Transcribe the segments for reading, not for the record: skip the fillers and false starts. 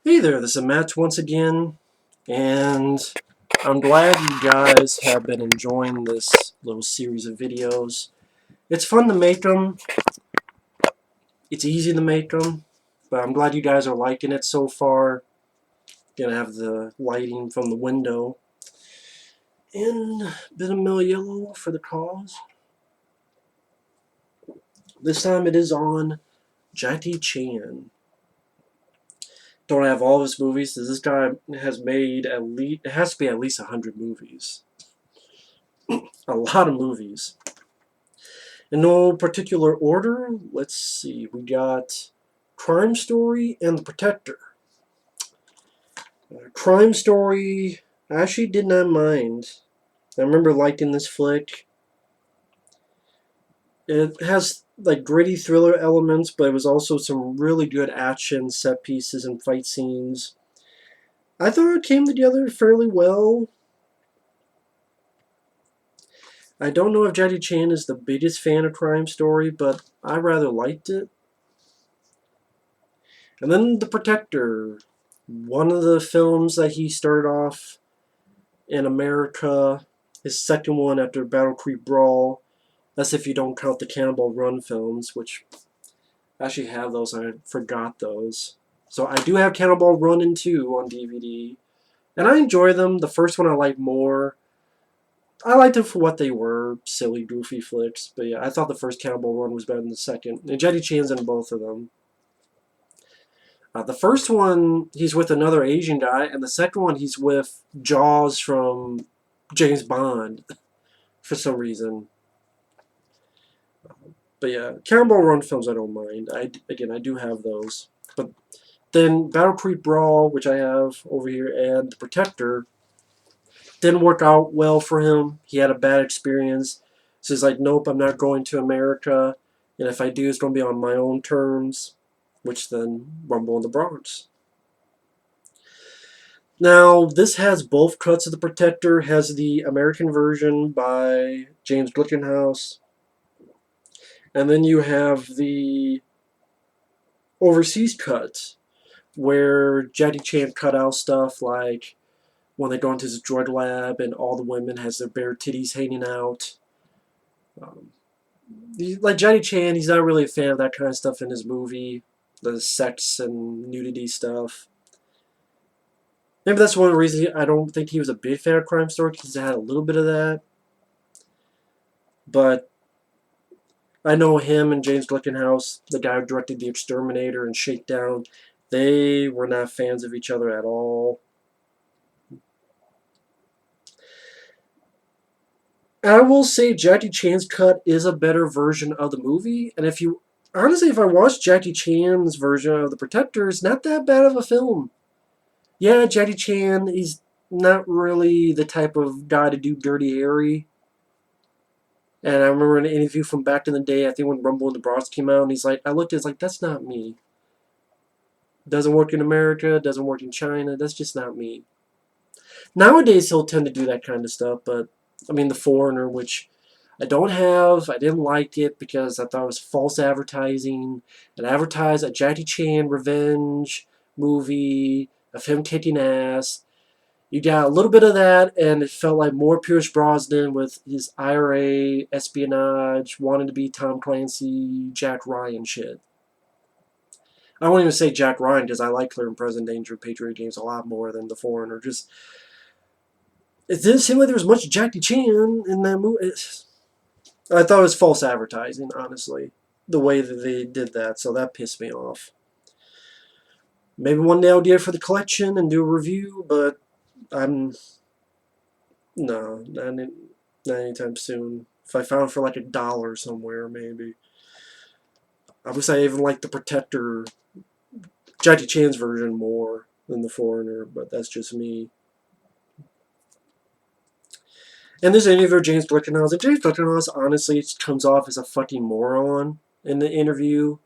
Hey there, this is Matt once again, and I'm glad you guys have been enjoying this little series of videos. It's fun to make them, it's easy to make them, but I'm glad you guys are liking it so far. Gonna have the lighting from the window, and a bit of mill yellow for the cause. This time it is on Jackie Chan. Don't have all of his movies. This guy has made at least, it has to be at least 100 movies. A lot of movies. In no particular order, let's see. We got Crime Story and The Protector. Crime Story, I actually did not mind. I remember liking this flick. It has like gritty thriller elements, but it was also some really good action set pieces and fight scenes. I thought it came together fairly well. I don't know if Jackie Chan is the biggest fan of Crime Story, but I rather liked it. And then The Protector, one of the films that he started off in America, his second one after Battle Creek Brawl. That's if you don't count the Cannonball Run films, which I actually have those. I forgot those. So I do have Cannonball Run and 2 on DVD. And I enjoy them. The first one I like more. I liked them for what they were, silly, goofy flicks. But yeah, I thought the first Cannonball Run was better than the second. And Jackie Chan's in both of them. The first one, he's with another Asian guy, and the second one, he's with Jaws from James Bond, for some reason. But yeah, Cannonball Run films I don't mind. I do have those. But then Battle Creek Brawl, which I have over here, and The Protector, didn't work out well for him. He had a bad experience. So he's like, nope, I'm not going to America. And if I do, it's going to be on my own terms, which then Rumble in the Bronx. Now, this has both cuts of The Protector. Has the American version by James Glickenhaus. And then you have the overseas cut, where Jackie Chan cut out stuff like when they go into his drug lab and all the women has their bare titties hanging out. Um, like Jackie Chan, he's not really a fan of that kind of stuff in his movie. The sex and nudity stuff. Maybe that's one of the reasons I don't think he was a big fan of Crime Story, because it had a little bit of that. But I know him and James Glickenhaus, the guy who directed The Exterminator and Shakedown, they were not fans of each other at all. I will say Jackie Chan's cut is a better version of the movie, and if I watched Jackie Chan's version of The Protector, it's not that bad of a film. Yeah, Jackie Chan, he's not really the type of guy to do Dirty Harry. And I remember in an interview from back in the day, I think when Rumble in the Bronx came out, and he's like, I looked at it, it's like, that's not me. Doesn't work in America, doesn't work in China, that's just not me. Nowadays, he'll tend to do that kind of stuff, but, I mean, The Foreigner, which I don't have, I didn't like it because I thought it was false advertising. It advertised a Jackie Chan revenge movie of him kicking ass. You got a little bit of that, and it felt like more Pierce Brosnan with his IRA, espionage, wanting to be Tom Clancy, Jack Ryan shit. I won't even say Jack Ryan because I like Clear and Present Danger Patriot Games a lot more than The Foreigner. Just, it didn't seem like there was much Jackie Chan in that movie. I thought it was false advertising, honestly, the way that they did that, so that pissed me off. Maybe one day I'll do it for the collection and do a review, but I'm... No, not anytime soon. If I found it for like $1 somewhere, maybe. I wish I even liked The Protector, Jackie Chan's version more than The Foreigner, but that's just me. And this interviewer, James Glickenhaus, and James Glickenhaus honestly comes off as a fucking moron in the interview.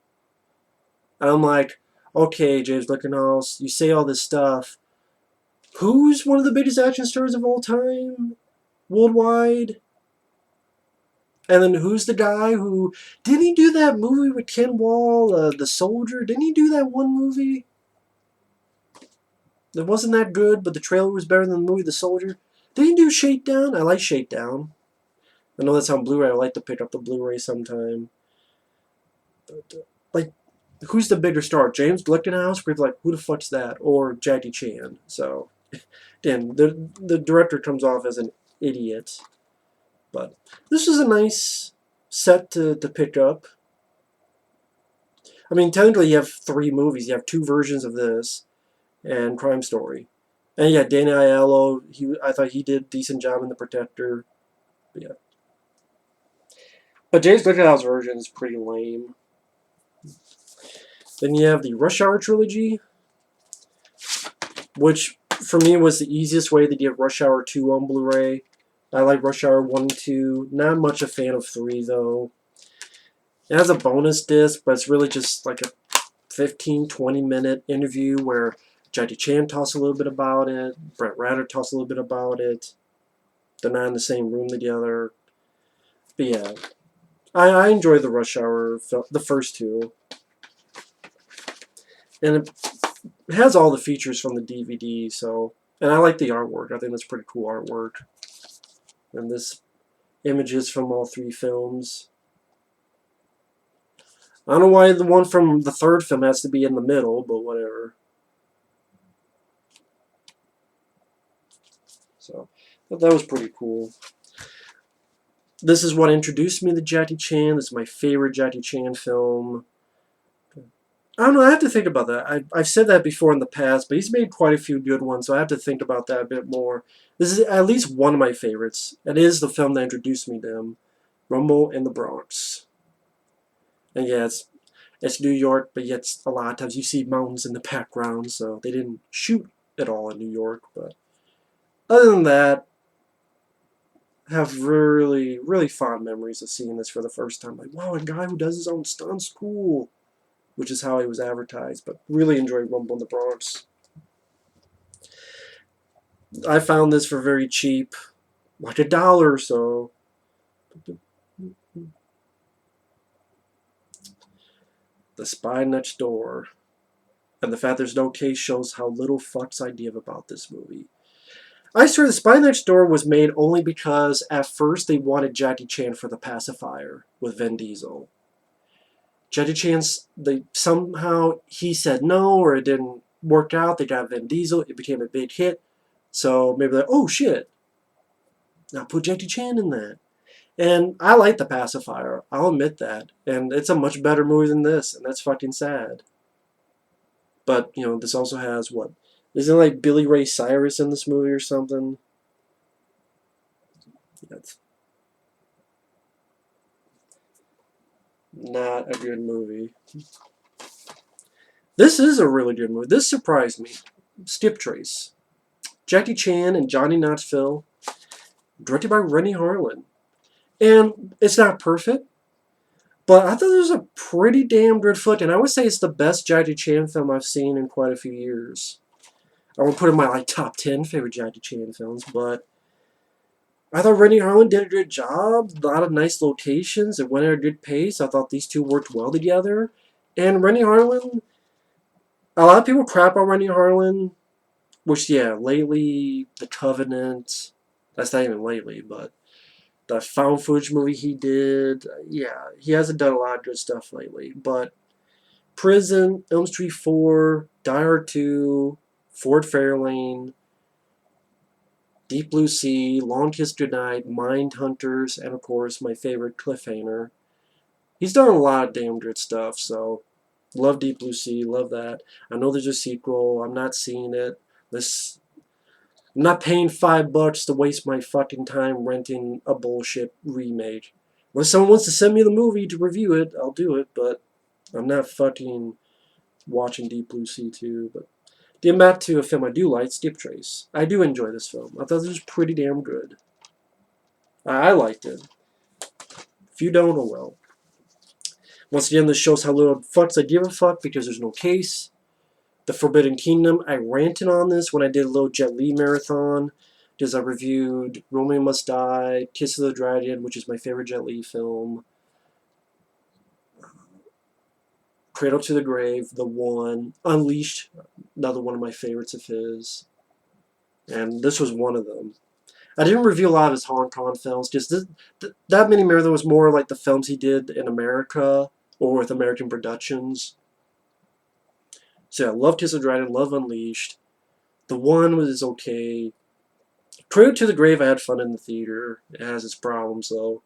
And I'm like, okay, James Glickenhaus, you say all this stuff. Who's one of the biggest action stars of all time? Worldwide? And then who's the guy who... Didn't he do that movie with Ken Wall, The Soldier? Didn't he do that one movie? It wasn't that good, but the trailer was better than the movie The Soldier. They didn't do Shakedown. I like Shakedown. I know that's on Blu-ray. I like to pick up the Blu-ray sometime. But, like, who's the bigger star? James Glickenhaus? People are like, who the fuck's that? Or Jackie Chan. So, again, the director comes off as an idiot. But this is a nice set to pick up. I mean, technically, you have 3 movies. You have 2 versions of this and Crime Story. And yeah, Danny Aiello, I thought he did a decent job in The Protector. But yeah. But James Glickenhaus' version is pretty lame. Then you have the Rush Hour trilogy, which for me was the easiest way to get Rush Hour 2 on Blu-ray. I like Rush Hour 1 and 2. Not much a fan of 3, though. It has a bonus disc, but it's really just like a 15-20 minute interview where Jackie Chan talks a little bit about it, Brett Ratner talks a little bit about it. They're not in the same room together. But yeah, I enjoy the Rush Hour, the first 2. And it has all the features from the DVD, so... And I like the artwork. I think that's pretty cool artwork. And this images from all 3 films. I don't know why the one from the 3rd film has to be in the middle, but whatever. So, but that was pretty cool. This is what introduced me to Jackie Chan. This is my favorite Jackie Chan film. I don't know, I have to think about that. I've said that before in the past, but he's made quite a few good ones, so I have to think about that a bit more. This is at least one of my favorites. It is the film that introduced me to him. Rumble in the Bronx. And yeah, it's New York, but yet a lot of times you see mountains in the background, so they didn't shoot it all in New York. But other than that, I have really, really fond memories of seeing this for the first time. Like, wow, a guy who does his own stunts, cool. Which is how he was advertised, but really enjoyed Rumble in the Bronx. I found this for very cheap, like $1 or so. The Spy Next Door. And the fact there's no case shows how little fucks I give about this movie. I swear The Spy Next Door was made only because at first they wanted Jackie Chan for The Pacifier with Vin Diesel. Jackie Chan's, somehow he said no, or it didn't work out. They got Vin Diesel. It became a big hit. So maybe they're like, oh shit, now put Jackie Chan in that. And I like The Pacifier. I'll admit that. And it's a much better movie than this, and that's fucking sad. But, you know, this also has what? Isn't it like Billy Ray Cyrus in this movie or something? That's not a good movie. This is a really good movie. This surprised me. Skip Trace. Jackie Chan and Johnny Knoxville. Directed by Rennie Harlan. And it's not perfect, but I thought it was a pretty damn good flick, and I would say it's the best Jackie Chan film I've seen in quite a few years. I won't put it in my top 10 favorite Jackie Chan films, but I thought Rennie Harlan did a good job. A lot of nice locations. It went at a good pace. I thought these two worked well together. And Rennie Harlan, a lot of people crap on Rennie Harlan, which, yeah, lately, The Covenant, that's not even lately, but the found footage movie he did, yeah, he hasn't done a lot of good stuff lately. But Prison, Elm Street 4, Die Hard 2, Ford Fairlane, Deep Blue Sea, Long Kiss Goodnight, Mindhunters, and of course my favorite, Cliffhanger. He's done a lot of damn good stuff, so love Deep Blue Sea, love that. I know there's a sequel, I'm not seeing it. I'm not paying $5 to waste my fucking time renting a bullshit remake. Unless someone wants to send me the movie to review it, I'll do it, but I'm not fucking watching Deep Blue Sea 2. But getting back to a film I do like, Skip Trace. I do enjoy this film. I thought it was pretty damn good. I liked it. If you don't, oh well. Once again, this shows how little fucks I give a fuck because there's no case. The Forbidden Kingdom, I ranted on this when I did a little Jet Li marathon, because I reviewed Romeo Must Die, Kiss of the Dragon, which is my favorite Jet Li film, Cradle to the Grave, The One, Unleashed, another one of my favorites of his. And this was one of them. I didn't review a lot of his Hong Kong films. Just that Many Marathon was more like the films he did in America or with American productions. So yeah, love Kiss of Dragon, love Unleashed. The one was okay. Cradle to the Grave, I had fun in the theater. It has its problems though.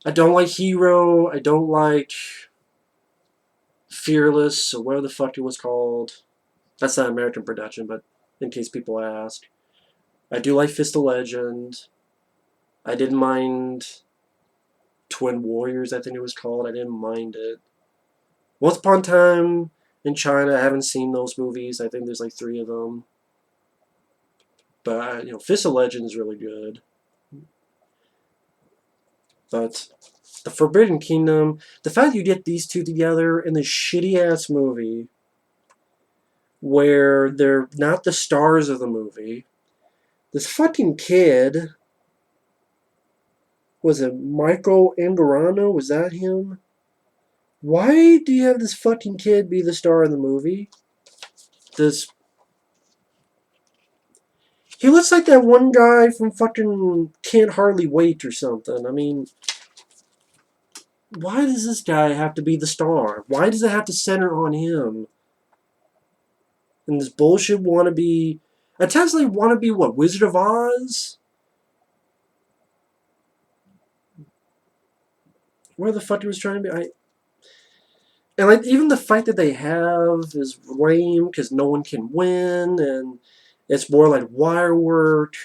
I don't like Hero. I don't like Fearless, or whatever the fuck it was called. That's not an American production, but in case people ask. I do like Fist of Legend. I didn't mind Twin Warriors, I think it was called. I didn't mind it. Once Upon a Time in China, I haven't seen those movies. I think there's like 3 of them. But, Fist of Legend is really good. But The Forbidden Kingdom, the fact you get these two together in this shitty-ass movie where they're not the stars of the movie. This fucking kid, was it Michael Angarano? Was that him? Why do you have this fucking kid be the star of the movie? He looks like that one guy from fucking Can't Hardly Wait or something. I mean, why does this guy have to be the star? Why does it have to center on him? And this bullshit wannabe... Attempts like wannabe, what, Wizard of Oz? Where the fuck he was trying to be? And like even the fight that they have is lame because no one can win, and it's more like wire work.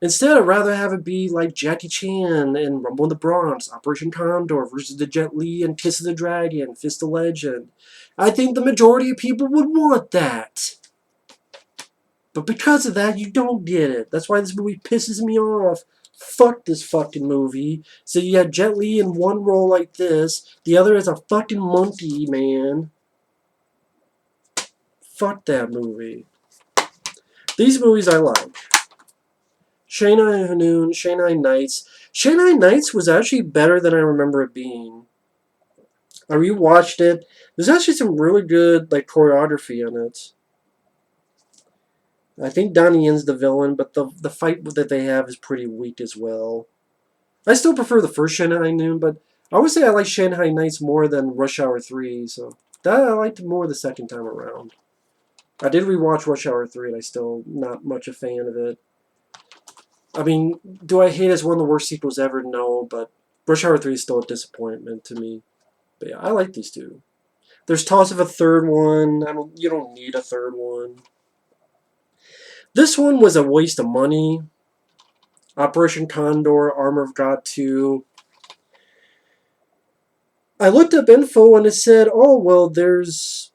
Instead, I'd rather have it be like Jackie Chan and Rumble in the Bronx, Operation Condor versus the Jet Li and Kiss of the Dragon, Fist of Legend. I think the majority of people would want that. But because of that, you don't get it. That's why this movie pisses me off. Fuck this fucking movie. So you have Jet Li in one role like this. The other is a fucking monkey, man. Fuck that movie. These movies I like. Shanghai Noon, Shanghai Knights. Shanghai Knights was actually better than I remember it being. I rewatched it. There's actually some really good like choreography in it. I think Donnie Yen's the villain, but the fight that they have is pretty weak as well. I still prefer the first Shanghai Noon, but I would say I like Shanghai Nights more than Rush Hour 3, so that I liked more the second time around. I did rewatch Rush Hour 3, and I still not much a fan of it. I mean, do I hate it as one of the worst sequels ever? No, but Rush Hour 3 is still a disappointment to me. But yeah, I like these two. There's talks of a third one. You don't need a third one. This one was a waste of money. Operation Condor, Armor of God 2. I looked up info and it said, oh, well, there's...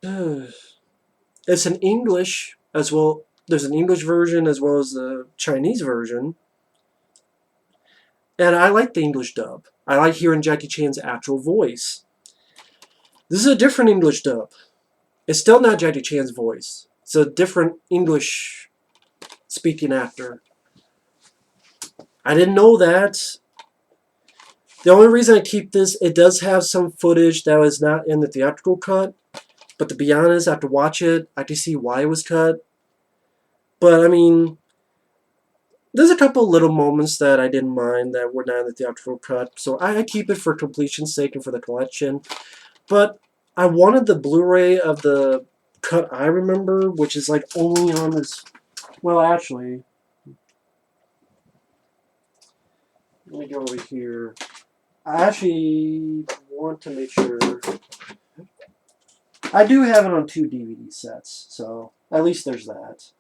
it's in English as well. There's an English version as well as the Chinese version. And I like the English dub. I like hearing Jackie Chan's actual voice. This is a different English dub. It's still not Jackie Chan's voice. It's a different English speaking actor. I didn't know that. The only reason I keep this, it does have some footage that was not in the theatrical cut. But to be honest, after watch it, I can see why it was cut. But, I mean, there's a couple little moments that I didn't mind that were not in the theatrical cut. So I keep it for completion's sake and for the collection. But I wanted the Blu-ray of the cut I remember, which is like only on this... Well, actually... Let me go over here. I actually want to make sure... I do have it on 2 DVD sets, so at least there's that.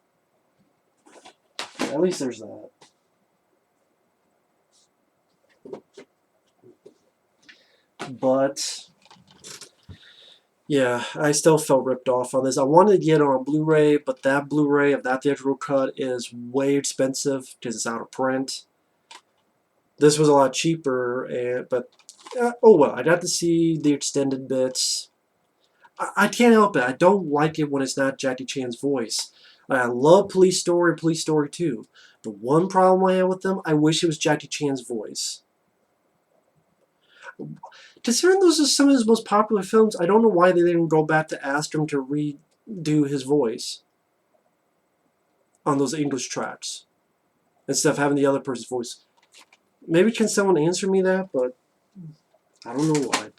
Yeah, at least there's that. But... yeah, I still felt ripped off on this. I wanted to get it on Blu-ray, but that Blu-ray of that theatrical cut is way expensive because it's out of print. This was a lot cheaper, but oh well. I got to see the extended bits. I can't help it. I don't like it when it's not Jackie Chan's voice. I love Police Story and Police Story 2. The one problem I have with them, I wish it was Jackie Chan's voice. Considering those are some of his most popular films, I don't know why they didn't go back to ask him to redo his voice on those English tracks instead of having the other person's voice. Maybe can someone answer me that, but I don't know why.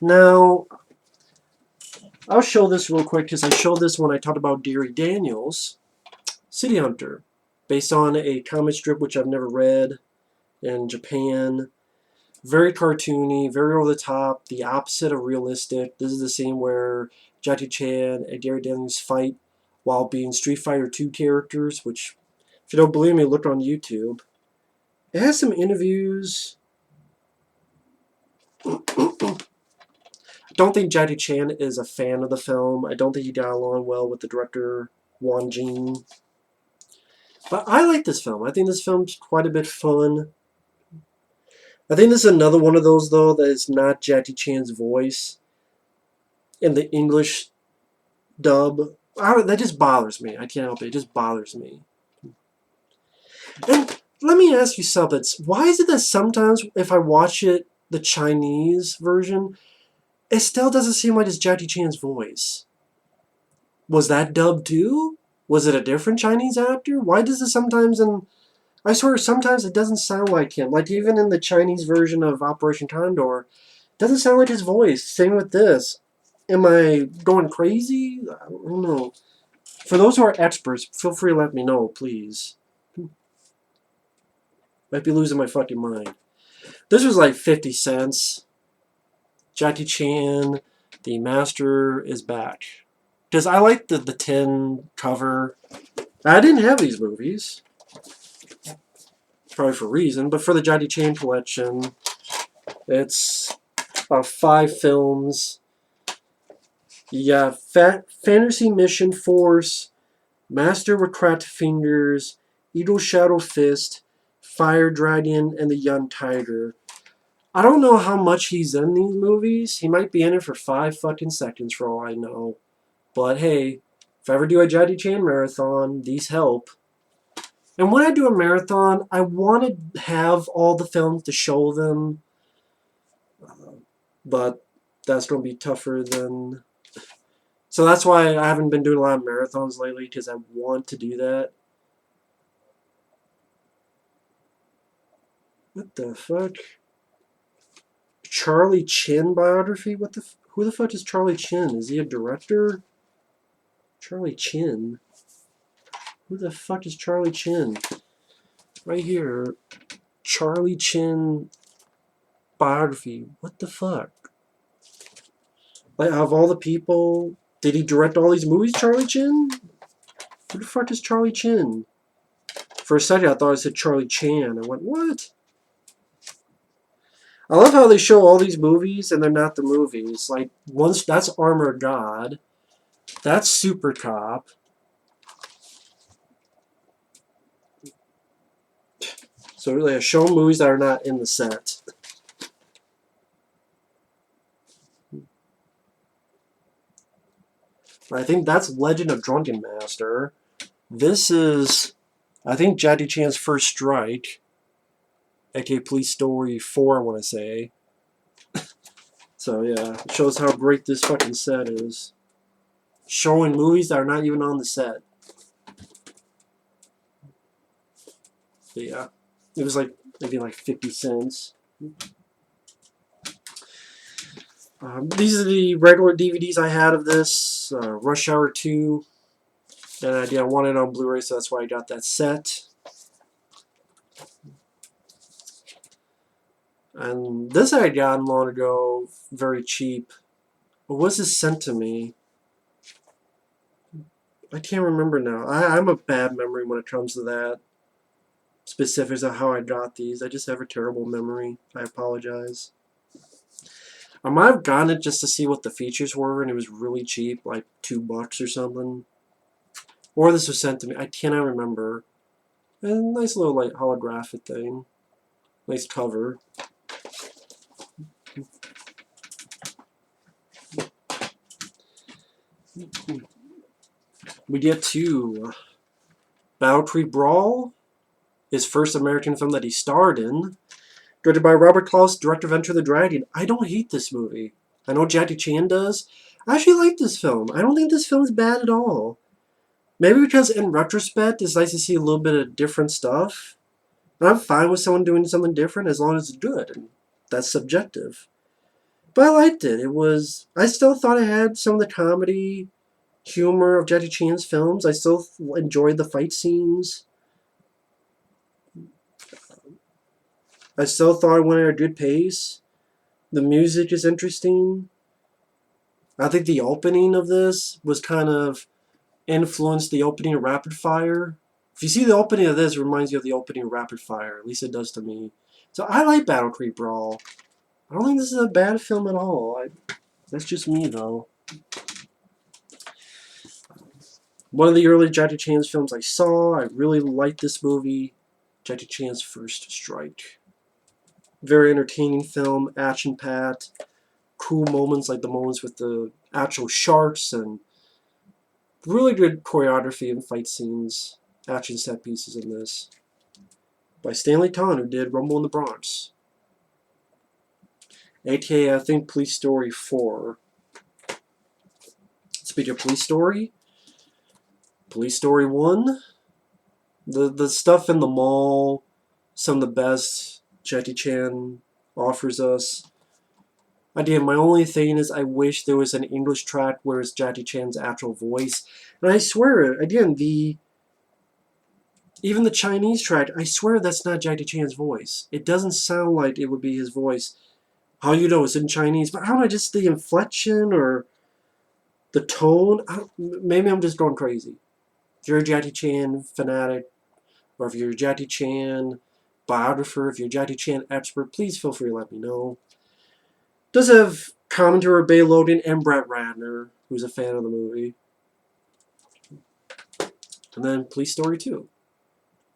Now, I'll show this real quick because I showed this when I talked about Deary Daniels, City Hunter, based on a comic strip which I've never read in Japan. Very cartoony, very over the top, the opposite of realistic. This is the scene where Jackie Chan and Deary Daniels fight while being Street Fighter 2 characters, which, if you don't believe me, look on YouTube. It has some interviews. I don't think Jackie Chan is a fan of the film. I don't think he got along well with the director, Won Jing. But I like this film. I think this film's quite a bit fun. I think this is another one of those, though, that is not Jackie Chan's voice in the English dub. That just bothers me. I can't help it. It just bothers me. And let me ask you something. Why is it that sometimes if I watch it, the Chinese version, it still doesn't seem like it's Jackie Chan's voice? Was that dubbed too? Was it a different Chinese actor? Why does it sometimes I swear sometimes it doesn't sound like him. Like even in the Chinese version of Operation Condor, it doesn't sound like his voice. Same with this. Am I going crazy? I don't know. For those who are experts, feel free to let me know, please. Might be losing my fucking mind. This was like 50 cents. Jackie Chan, the master is back. Because I like the tin cover. I didn't have these movies. Probably for a reason. But for the Jackie Chan collection, it's 5 films. You got Fantasy Mission Force, Master with Cracked Fingers, Eagle Shadow Fist, Fire Dragon, and the Young Tiger. I don't know how much he's in these movies. He might be in it for 5 fucking seconds for all I know. But hey, if I ever do a Jackie Chan marathon, these help. And when I do a marathon, I want to have all the films to show them. But that's going to be tougher than... So that's why I haven't been doing a lot of marathons lately, because I want to do that. What the fuck? Charlie Chin biography? Who the fuck is Charlie Chin? Is he a director? Charlie Chin? Who the fuck is Charlie Chin? Right here. Charlie Chin biography. What the fuck? Like, out of all the people, did he direct all these movies, Charlie Chin? Who the fuck is Charlie Chin? For a second, I thought I said Charlie Chan. I went, what? I love how they show all these movies and they're not the movies. Like, once that's Armored God. That's Super Cop. So they're showing movies that are not in the set. I think that's Legend of Drunken Master. This is, I think, Jackie Chan's first strike. aka Police Story 4, I want to say. So yeah, it shows how great this fucking set is. Showing movies that are not even on the set. But yeah, it was like maybe like 50 cents. These are the regular DVDs I had of this. Rush Hour 2. And I wanted it on Blu-ray, so that's why I got that set. And this I had gotten long ago, very cheap. What was this sent to me? I can't remember now. I'm a bad memory when it comes to that. Specifics of how I got these. I just have a terrible memory. I apologize. I might have gotten it just to see what the features were, and it was really cheap, like $2 or something. Or this was sent to me. I cannot remember. And nice little like holographic thing. Nice cover. We get to Battle Creek Brawl, his first American film that he starred in, Directed by Robert Klaus, director of Enter the Dragon. I don't hate this movie. I know Jackie Chan does. I actually like this film. I don't think this film is bad at all. Maybe because in retrospect, it's nice to see a little bit of different stuff. And I'm fine with someone doing something different as long as it's good. And that's subjective. But I liked it. I still thought it had some of the comedy humor of Jackie Chan's films. I still enjoyed the fight scenes. I still thought it went at a good pace. The music is interesting. I think the opening of this was kind of influenced the opening of Rapid Fire. If you see the opening of this, it reminds you of the opening of Rapid Fire. At least it does to me. So I like Battle Creek Brawl. I don't think this is a bad film at all. That's just me, though. One of the early Jackie Chan's films I saw. I really liked this movie. Jackie Chan's First Strike. Very entertaining film, action-packed. Cool moments like the moments with the actual sharks and really good choreography and fight scenes, action set pieces in this. By Stanley Ton, who did Rumble in the Bronx. AKA, I think, Police Story 4. Speaking of Police Story, Police Story 1, the stuff in the mall, some of the best Jackie Chan offers us. Again, my only thing is I wish there was an English track where it's Jackie Chan's actual voice. And I swear, again, even the Chinese track, I swear that's not Jackie Chan's voice. It doesn't sound like it would be his voice. How you know it's in Chinese? But I don't know, just the inflection or the tone. Maybe I'm just going crazy. If you're a Jackie Chan fanatic, or if you're a Jackie Chan biographer, if you're a Jackie Chan expert, please feel free to let me know. Does have commentator Bay Logan and Brett Ratner, who's a fan of the movie. And then Police Story 2,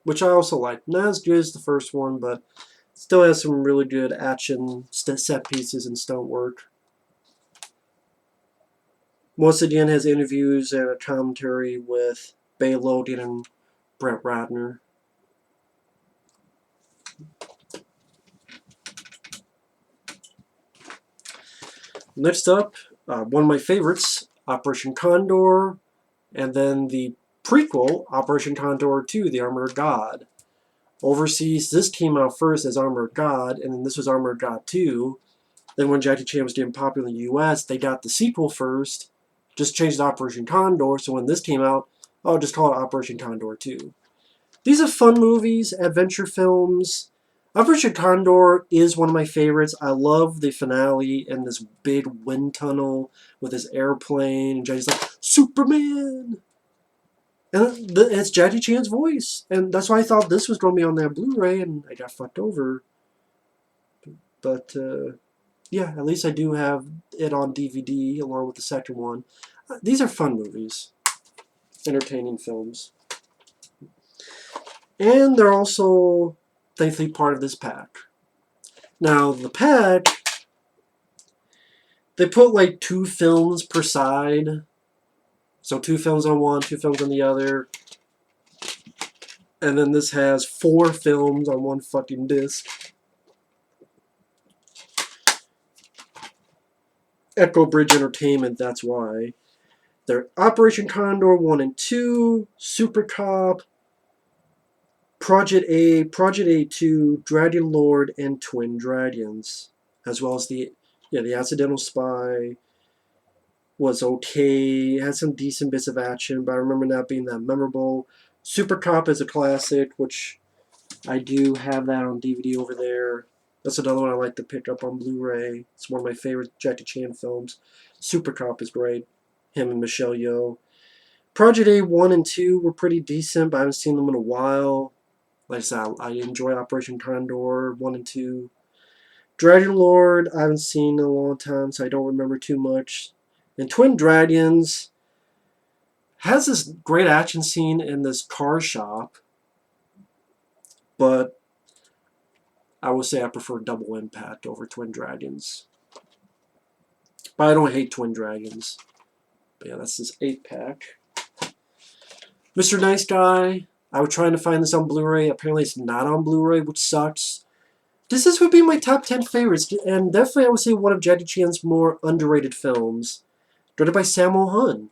which I also like. Not as good as the first one, but still has some really good action set pieces and stunt work. Once again, has interviews and a commentary with Bay Logan and Brett Ratner. Next up, one of my favorites, Operation Condor, and then the prequel, Operation Condor 2, The Armor of God. Overseas, this came out first as Armor of God, and then this was Armor of God 2. Then when Jackie Chan was getting popular in the US, they got the sequel first, just changed to Operation Condor, so when this came out, I'll just call it Operation Condor 2. These are fun movies, adventure films. Operation Condor is one of my favorites. I love the finale in this big wind tunnel with his airplane, and Jackie's like, Superman! And it's Jackie Chan's voice. And that's why I thought this was going to be on that Blu-ray, and I got fucked over. But, yeah, at least I do have it on DVD along with the second one. These are fun movies. Entertaining films. And they're also, thankfully, part of this pack. Now, the pack, they put like 2 films per side. So 2 films on one, 2 films on the other. And then this has 4 films on one fucking disc. Echo Bridge Entertainment, that's why. They're Operation Condor 1 and 2, Super Cop, Project A, Project A2, Dragon Lord, and Twin Dragons. As well as the Accidental Spy was okay. It had some decent bits of action, but I remember not being that memorable. Super Cop is a classic, which I do have that on DVD over there. That's another one I like to pick up on Blu-ray. It's one of my favorite Jackie Chan films. Super Cop is great. Him and Michelle Yeoh. Project A 1 and 2 were pretty decent, but I haven't seen them in a while. Like I said, I enjoy Operation Condor 1 and 2. Dragon Lord, I haven't seen in a long time, so I don't remember too much. And Twin Dragons has this great action scene in this car shop, but I would say I prefer Double Impact over Twin Dragons. But I don't hate Twin Dragons. But yeah, that's this 8-pack. Mr. Nice Guy. I was trying to find this on Blu-ray. Apparently it's not on Blu-ray, which sucks. this would be my top 10 favorites, and definitely I would say one of Jackie Chan's more underrated films. Directed by Sammo Hung.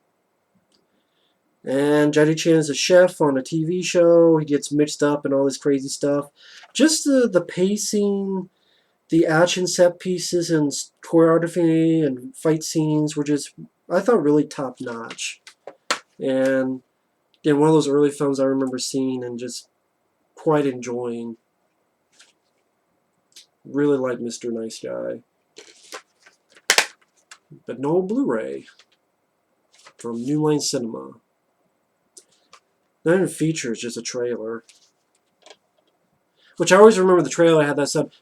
And Jackie Chan is a chef on a TV show. He gets mixed up in all this crazy stuff. Just the pacing, the action set pieces, and choreography and fight scenes were just, I thought, really top notch. And again, one of those early films I remember seeing and just quite enjoying. Really like Mr. Nice Guy. But no Blu-ray from New Line Cinema. Not even features, just a trailer. Which I always remember the trailer had that sound.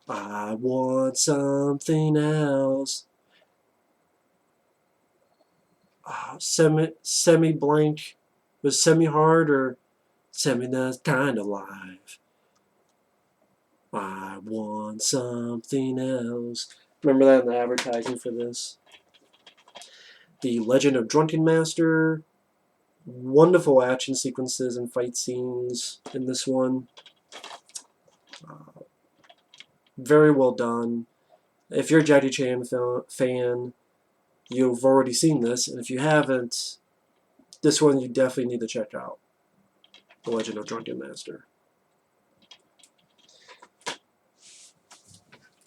I want something else. Semi blank was semi hard or semi that kind of live. I want something else. Remember that in the advertising for this. The Legend of Drunken Master. Wonderful action sequences and fight scenes in this one. Very well done. If you're a Jackie Chan fan, you've already seen this, and if you haven't, this one you definitely need to check out. The Legend of Drunken Master.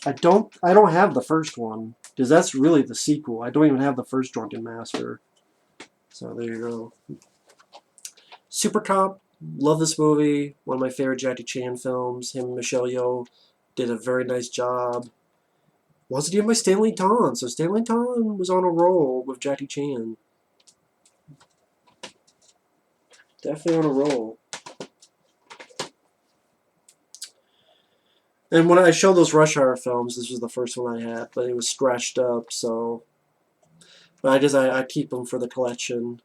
I don't have the first one, because that's really the sequel. I don't even have the first Drunken Master. So there you go. Super Cop, love this movie. One of my favorite Jackie Chan films. Him and Michelle Yeoh did a very nice job. Wasn't even by Stanley Tong, so Stanley Tong was on a roll with Jackie Chan. Definitely on a roll. And when I showed those Rush Hour films, this was the first one I had, but it was scratched up, so... But I guess I keep them for the collection.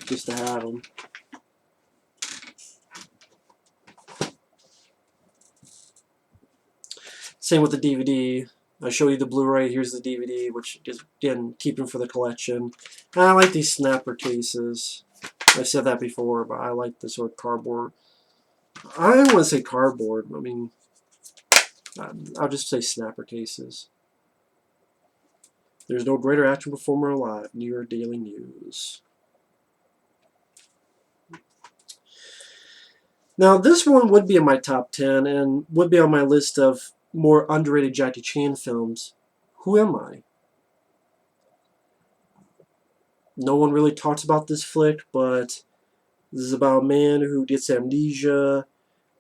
Just to have them. Same with the DVD. I show you the Blu-ray, here's the DVD, which is, again, keep them for the collection. And I like these snapper cases. I've said that before, but I like the sort of cardboard. I don't want to say cardboard. I mean, I'll just say snapper cases. There's no greater action performer alive. New York Daily News. Now, this one would be in my top 10 and would be on my list of more underrated Jackie Chan films. Who Am I? No one really talks about this flick, but this is about a man who gets amnesia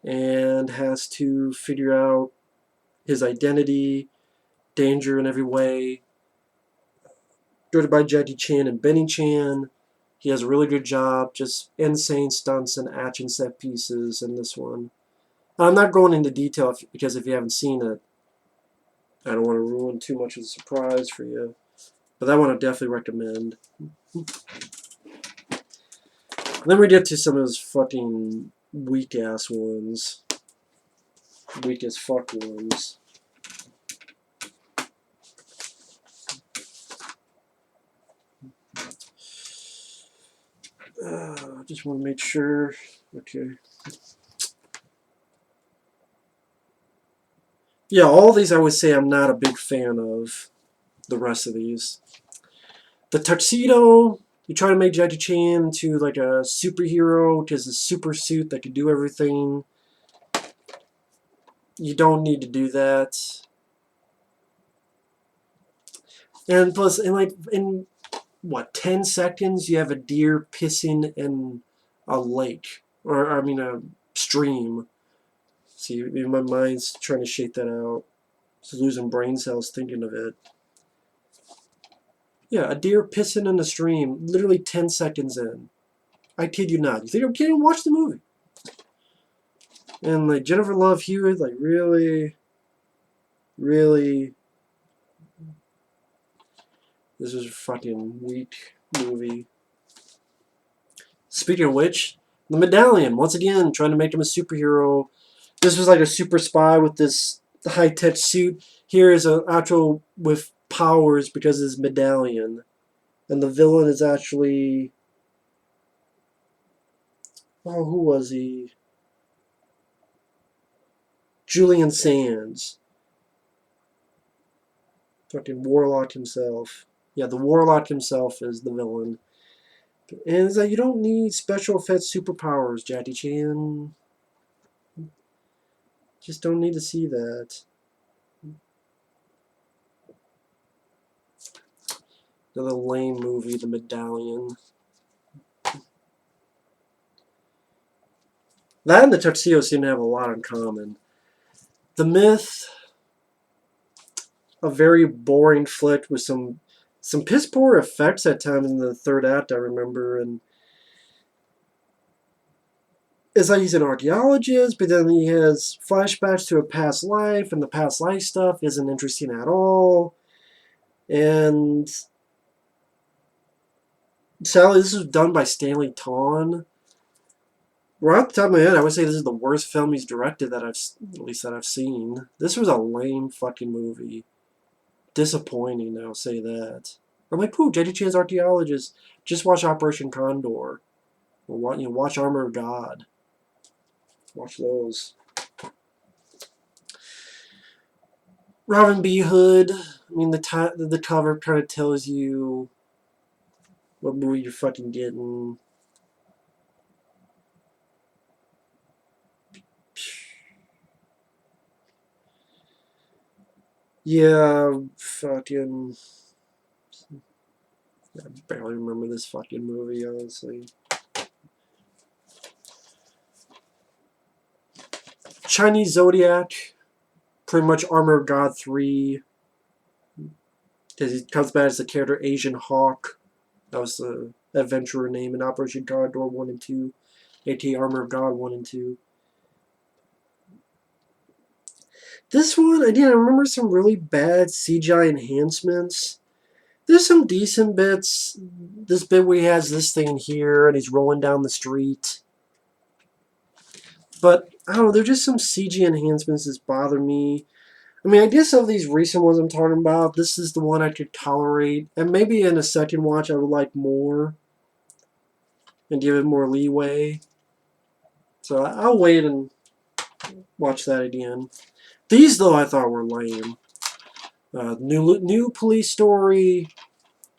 and has to figure out his identity, danger in every way. Directed by Jackie Chan and Benny Chan. He has a really good job, just insane stunts and action set pieces in this one. I'm not going into detail because if you haven't seen it, I don't want to ruin too much of the surprise for you. But that one I definitely recommend. Then we get to some of those fucking weak-ass ones. Weak as fuck ones. I just want to make sure. Okay. Yeah, all these I would say I'm not a big fan of. The rest of these. The Tuxedo, you try to make Jackie Chan into like a superhero, because a super suit that can do everything. You don't need to do that. And plus, in what, 10 seconds, you have a deer pissing in a lake, or I mean a stream. See, my mind's trying to shake that out. It's losing brain cells thinking of it. Yeah, a deer pissing in a stream, literally 10 seconds in. I kid you not. You think I'm kidding? Watch the movie. And like Jennifer Love Hewitt, like really, really, this is a fucking weak movie. Speaking of which, the Medallion, once again, trying to make him a superhero. This was like a super spy with this high-tech suit. Here is an actual with powers because of his medallion. And the villain is actually Oh, who was he? Julian Sands. Fucking Warlock himself. Yeah, the Warlock himself is the villain. And it's like, you don't need special effects superpowers, Jackie Chan. Just don't need to see that. Another lame movie, The Medallion. That and the Tuxedo seem to have a lot in common. The Myth, a very boring flick with some piss poor effects at times in the third act, I remember, and it's like he's an archaeologist, but then he has flashbacks to a past life, and the past life stuff isn't interesting at all. And sadly, this was done by Stanley Tawn. Right off the top of my head, I would say this is the worst film he's directed that I've seen. This was a lame fucking movie. Disappointing, I'll say that. I'm like, pooh, Jackie Chan's archaeologist. Just watch Operation Condor. Or watch Armor of God. Watch those. Robin B. Hood. I mean, the cover kind of tells you what movie you're fucking getting. Yeah, fucking. I barely remember this fucking movie, honestly. Chinese Zodiac. Pretty much Armor of God 3. Because he comes back as the character Asian Hawk. That was the adventurer name in Operation Condor 1 and 2. aka Armor of God 1 and 2. This one, again, I remember some really bad CGI enhancements. There's some decent bits. This bit where he has this thing here and he's rolling down the street. But, I don't know, there's just some CG enhancements that bother me. I mean, I guess of these recent ones I'm talking about, this is the one I could tolerate. And maybe in a second watch I would like more. And give it more leeway. So I'll wait and watch that again. These, though, I thought were lame. New Police Story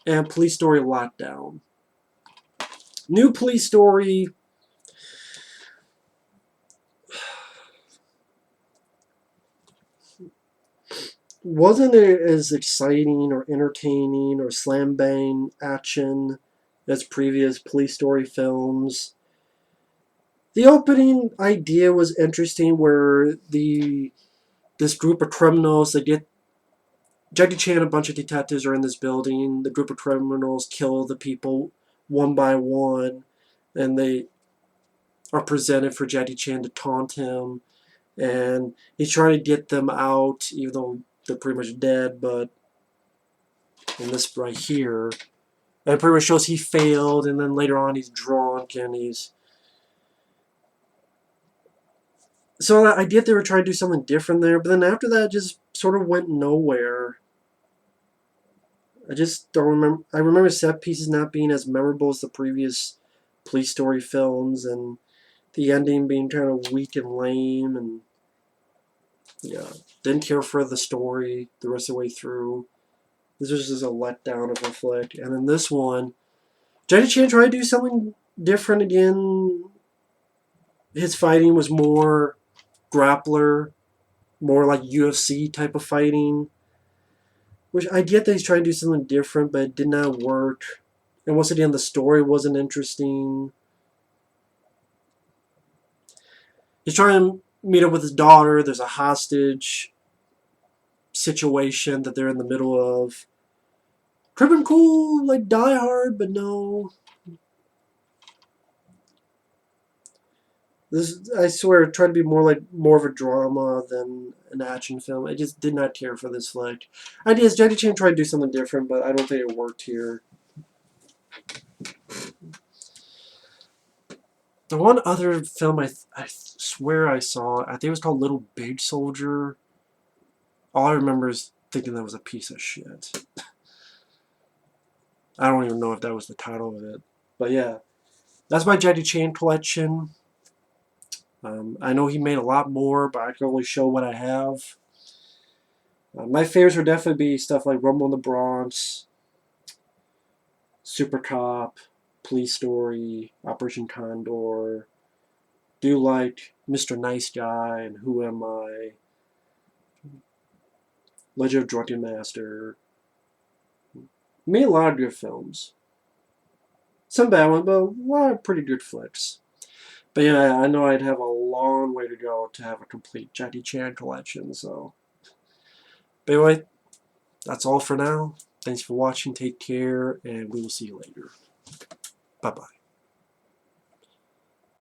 and Police Story Lockdown. New Police Story wasn't as exciting or entertaining or slam bang action as previous Police Story films. The opening idea was interesting, where this group of criminals, they get Jackie Chan and a bunch of detectives are in this building. The group of criminals kill the people one by one, and they are presented for Jackie Chan to taunt him. And he's trying to get them out, even though they're pretty much dead. But in this right here, and it pretty much shows he failed, and then later on he's drunk, and he's... So I get they were trying to do something different there, but then after that, it just sort of went nowhere. I just don't remember. I remember set pieces not being as memorable as the previous Police Story films, and the ending being kind of weak and lame, and yeah, didn't care for the story the rest of the way through. This was just a letdown of a flick. And then this one, Jackie Chan tried to do something different again. His fighting was more grappler, more like UFC type of fighting. Which I get that he's trying to do something different, but it did not work. And once again, the story wasn't interesting. He's trying to meet up with his daughter. There's a hostage situation that they're in the middle of. Could have been cool, like Die Hard, but no. This, I swear, tried to be more of a drama than an action film. I just did not care for this flick. Ideas, Jackie Chan tried to do something different, but I don't think it worked here. The one other film I swear I saw, I think it was called Little Big Soldier. All I remember is thinking that was a piece of shit. I don't even know if that was the title of it. But yeah, that's my Jackie Chan collection. I know he made a lot more, but I can only show what I have. My favorites would definitely be stuff like Rumble in the Bronx, Super Cop, Police Story, Operation Condor. Do like Mr. Nice Guy and Who Am I? Legend of Drunken Master. Made a lot of good films. Some bad ones, but a lot of pretty good flicks. But yeah, I know I'd have a long way to go to have a complete Jackie Chan collection, so. But anyway, that's all for now. Thanks for watching, take care, and we will see you later. Bye-bye.